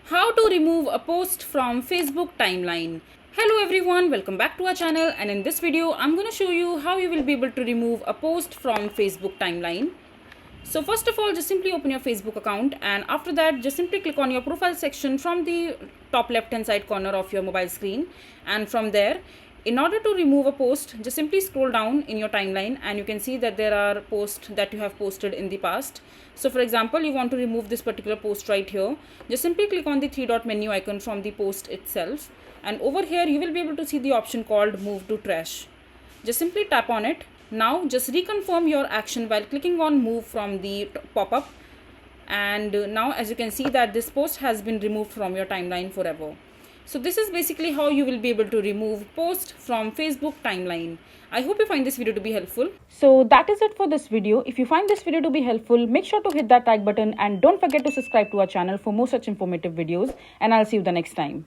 How to remove a post from Facebook timeline. Hello everyone, welcome back to our channel, and in this video I'm going to show you how you will be able to remove a post from Facebook timeline. So first of all, just simply open your Facebook account, and after that just simply click on your profile section from the top left hand side corner of your mobile screen, and from there, in order to remove a post, just simply scroll down in your timeline and you can see that there are posts that you have posted in the past. So for example, you want to remove this particular post right here, just simply click on the three dot menu icon from the post itself, and over here you will be able to see the option called move to trash. Just simply tap on it. Now just reconfirm your action while clicking on move from the pop-up, and now as you can see that this post has been removed from your timeline forever. So this is basically how you will be able to remove post from Facebook timeline. I hope you find this video to be helpful. So that is it for this video. If you find this video to be helpful, make sure to hit that like button and don't forget to subscribe to our channel for more such informative videos, and I'll see you the next time.